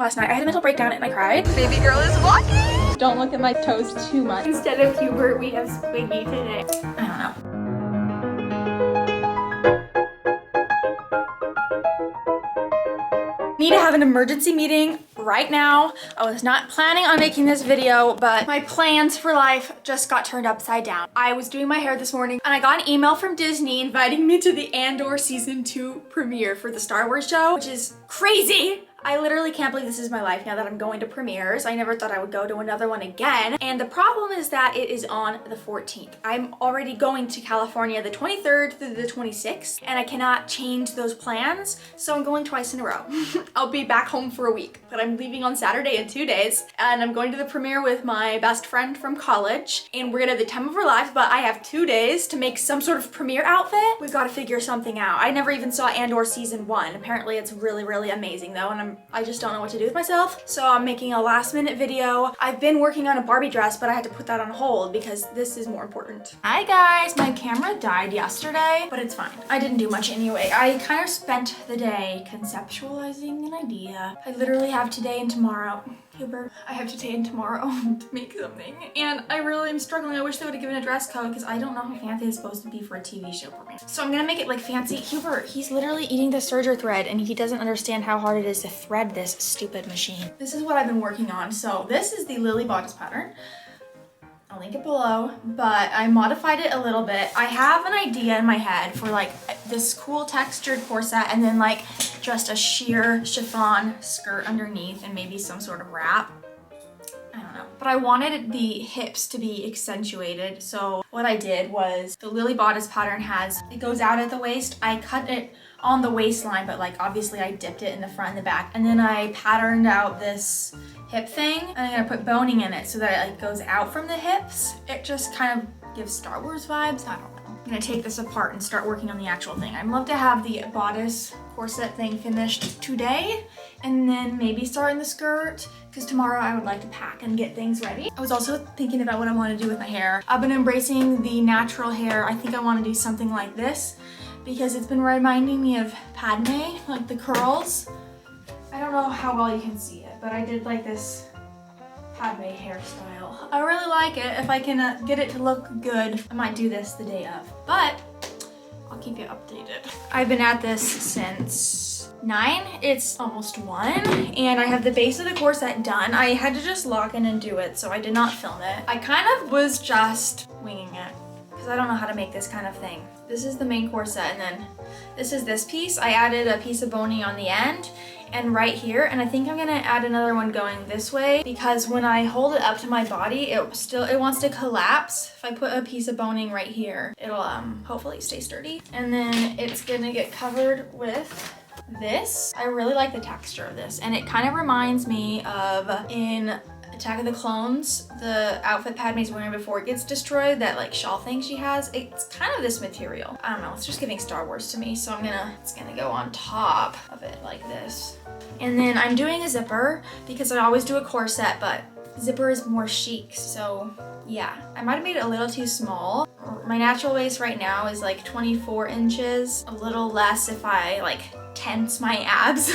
Last night I had a mental breakdown and I cried. Baby girl is walking. Don't look at my toes too much. Instead of Hubert, we have Squiggy today. I don't know. Need to have an emergency meeting right now. I was not planning on making this video, but my plans for life just got turned upside down. I was doing my hair this morning and I got an email from Disney inviting me to the Andor season 2 premiere for the Star Wars show, which is crazy. I literally can't believe this is my life now that I'm going to premieres. I never thought I would go to another one again. And the problem is that it is on the 14th. I'm already going to California the 23rd through the 26th, and I cannot change those plans. So I'm going twice in a row. I'll be back home for a week, but I'm leaving on Saturday in 2 days. And I'm going to the premiere with my best friend from college. And we're gonna have the time of our life, but I have 2 days to make some sort of premiere outfit. We've got to figure something out. I never even saw Andor season 1. Apparently it's really, really amazing though, and I just don't know what to do with myself. So I'm making a last minute video. I've been working on a Barbie dress, but I had to put that on hold because this is more important. Hi guys, my camera died yesterday, but it's fine. I didn't do much anyway. I kind of spent the day conceptualizing an idea. I literally have today and tomorrow. Hubert, I have today and tomorrow to make something, and I really am struggling. I wish they would have given a dress code because I don't know how fancy it's supposed to be for a TV show for me. So I'm gonna make it like fancy. Hubert, he's literally eating the serger thread and he doesn't understand how hard it is to thread this stupid machine. This is what I've been working on. So this is the Lily bodice pattern. I'll link it below, but I modified it a little bit. I have an idea in my head for like this cool textured corset and then like just a sheer chiffon skirt underneath and maybe some sort of wrap. I don't know. But I wanted the hips to be accentuated. So what I did was the Lily bodice pattern it goes out at the waist. I cut it on the waistline, but like obviously I dipped it in the front and the back. And then I patterned out this hip thing and I'm gonna put boning in it so that it like goes out from the hips. It just kind of gives Star Wars vibes. I don't know. I'm gonna take this apart and start working on the actual thing. I'd love to have the bodice corset thing finished today and then maybe start in the skirt because tomorrow I would like to pack and get things ready. I was also thinking about what I want to do with my hair. I've been embracing the natural hair. I think I want to do something like this because it's been reminding me of Padme, like the curls. I don't know how well you can see it, but I did like this Padme hairstyle. I really like it. If I can get it to look good, I might do this the day of, but I'll keep you updated. I've been at this since 9. It's almost 1, and I have the base of the corset done. I had to just log in and do it, so I did not film it. I kind of was just winging it because I don't know how to make this kind of thing. This is the main corset, and then this is this piece. I added a piece of boning on the end and right here, and I think I'm gonna add another one going this way because when I hold it up to my body, it wants to collapse. If I put a piece of boning right here, it'll hopefully stay sturdy. And then it's gonna get covered with this. I really like the texture of this, and it kind of reminds me of in Attack of the Clones, the outfit Padme's wearing before it gets destroyed, that like shawl thing she has. It's kind of this material. I don't know, it's just giving Star Wars to me, so it's gonna go on top of it like this. And then I'm doing a zipper because I always do a corset, but zipper is more chic, so yeah. I might have made it a little too small. My natural waist right now is like 24 inches, a little less if I like tense my abs.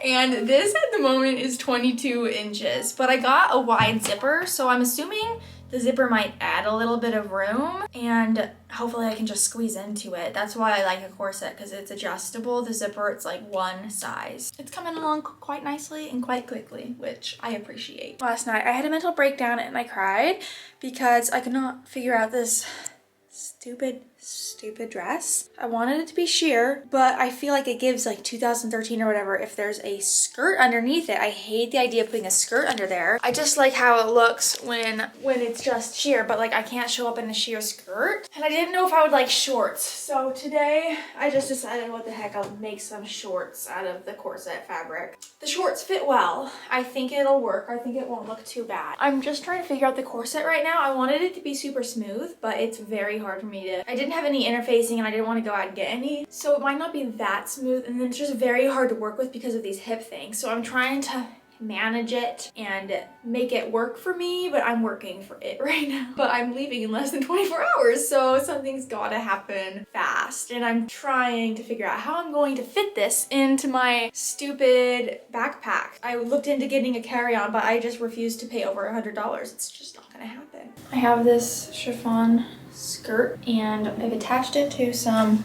And this at the moment is 22 inches, but I got a wide zipper, so I'm assuming the zipper might add a little bit of room and hopefully I can just squeeze into it. That's why I like a corset, because it's adjustable. The zipper, it's like one size. It's coming along quite nicely and quite quickly, which I appreciate. Last night I had a mental breakdown and I cried because I could not figure out this stupid dress. I wanted it to be sheer, but I feel like it gives like 2013 or whatever if there's a skirt underneath it. I hate the idea of putting a skirt under there. I just like how it looks when it's just sheer, but like I can't show up in a sheer skirt. And I didn't know if I would like shorts. So today I just decided what the heck, I'll make some shorts out of the corset fabric. The shorts fit well. I think it'll work. I think it won't look too bad. I'm just trying to figure out the corset right now. I wanted it to be super smooth, but it's very hard for me to, I didn't have any interfacing and I didn't want to go out and get any. So it might not be that smooth, and then it's just very hard to work with because of these hip things. So I'm trying to manage it and make it work for me, but I'm working for it right now. But I'm leaving in less than 24 hours, so something's gotta happen fast. And I'm trying to figure out how I'm going to fit this into my stupid backpack. I looked into getting a carry-on, but I just refused to pay over $100. It's just not gonna happen. I have this chiffon skirt and I've attached it to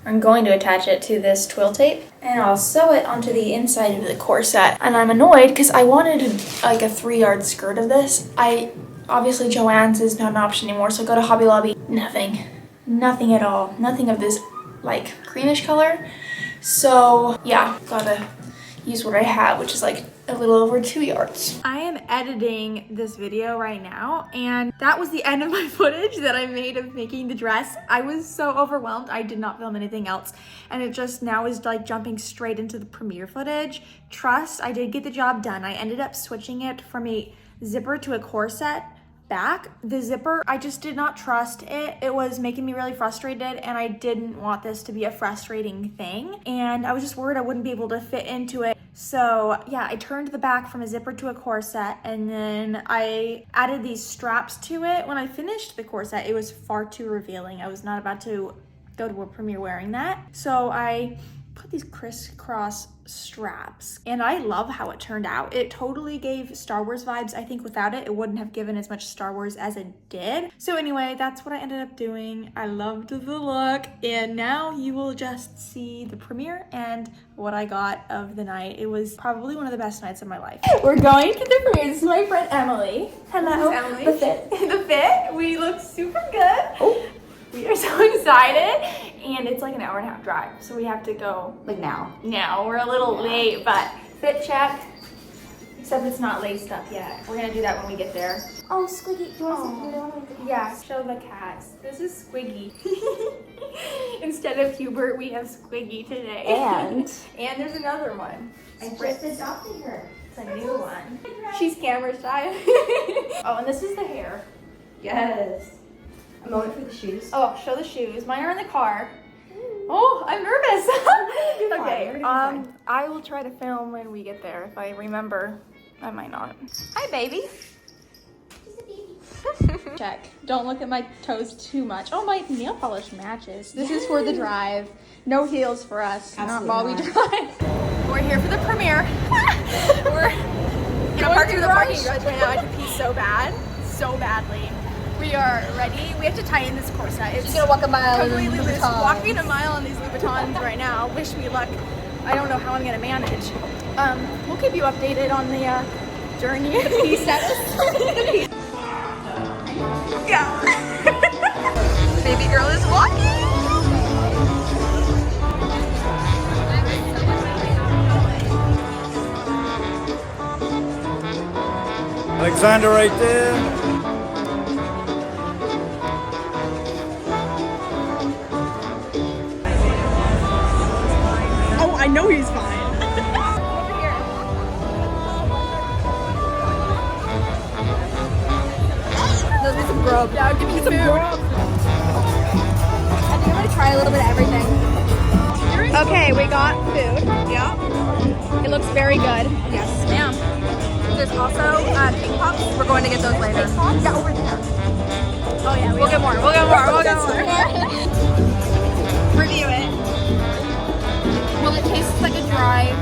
I'm going to attach it to this twill tape and I'll sew it onto the inside of the corset. And I'm annoyed because I wanted like a 3-yard skirt of this. Obviously Joann's is not an option anymore, so I go to Hobby Lobby. Nothing at all. Nothing of this like creamish color. So yeah, gotta use what I have, which is like a little over 2 yards. I am editing this video right now, and that was the end of my footage that I made of making the dress. I was so overwhelmed, I did not film anything else, and it just now is like jumping straight into the premiere footage. Trust, I did get the job done. I ended up switching it from a zipper to a corset back. The zipper, I just did not trust it. It was making me really frustrated, and I didn't want this to be a frustrating thing, and I was just worried I wouldn't be able to fit into it. So yeah, I turned the back from a zipper to a corset, and then I added these straps to it. When I finished the corset, it was far too revealing. I was not about to go to a premiere wearing that, so I put these crisscross straps, and I love how it turned out. It totally gave Star Wars vibes. I think without it, it wouldn't have given as much Star Wars as it did. So anyway, that's what I ended up doing. I loved the look, and now you will just see the premiere and what I got of the night. It was probably one of the best nights of my life. We're going to the premiere. This is my friend Emily. Hello. Emily. The fit. The fit. We look super good. Oh. We are so excited, and it's like an 1.5-hour drive, so we have to go like now. We're a little late, but fit check, except it's not laced up yet. We're gonna do that when we get there. Oh, Squiggy, do you want to yeah, show the cats. This is Squiggy. Instead of Hubert, we have Squiggy today. And there's another one. I just adopted her. It's a new one. She's camera shy. Oh, and this is the hair. Yes. A moment for the shoes. Oh, show the shoes. Mine are in the car. Oh, I'm nervous. Okay, I will try to film when we get there. If I remember, I might not. Hi, baby. Just a baby. Check. Don't look at my toes too much. Oh, my nail polish matches. This is for the drive. No heels for us. Absolutely not while we drive. We're here for the premiere. We're going through the parking garage right now. I have to pee so badly. We are ready. We have to tie in this corset. She's gonna walk a mile in Louise. Walking a mile on these Louboutins right now. Wish me luck. I don't know how I'm gonna manage. We'll keep you updated on the journey. The pee status. Yeah. Baby girl is walking. Alexandra right there. I know he's fine. Over here. Those are some grub. Yeah, give me some grub. I think I'm gonna try a little bit of everything. Okay, we got food. Yeah. It looks very good. Yes, ma'am. There's also cake pops. We're going to get those later. Yeah, over there. Oh yeah, we'll get more. We'll get more. Review it. Well, it tastes like a dry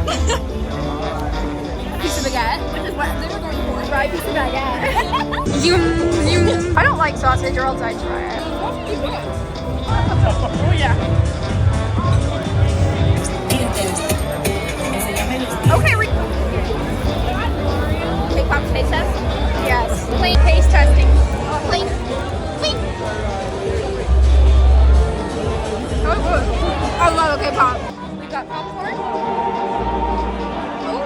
piece of baguette, which is what they were going for. Dry piece of baguette. I don't like sausage, or else I'd try it. Oh yeah. Okay, cake pop taste test? Yes. Plain taste testing. Plain. Oh, good. I love a cake pop. We've got popcorn. Oh,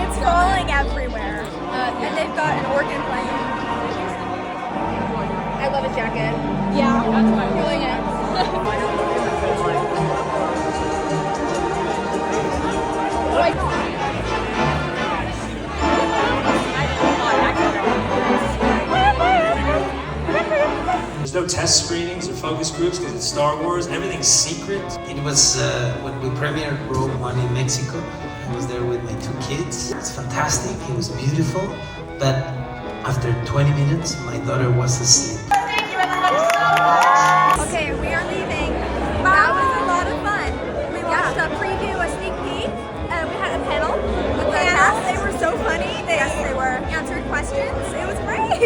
it's falling everywhere. And they've got an organ playing. I love a jacket. Yeah, that's why I'm doing it. There's no test screenings or focus groups because it's Star Wars and everything's secret. It was when we premiered Rogue One in Mexico. I was there with my 2 kids. It's fantastic. It was beautiful. But after 20 minutes, my daughter was asleep. Okay, we are leaving. That was a lot of fun. We watched a preview, a sneak peek, and we had a panel with the cast. They were so funny. They answered questions. It was great.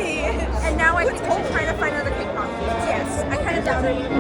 And now I think we should try to find other cake pops. Yes, I kind of doubted.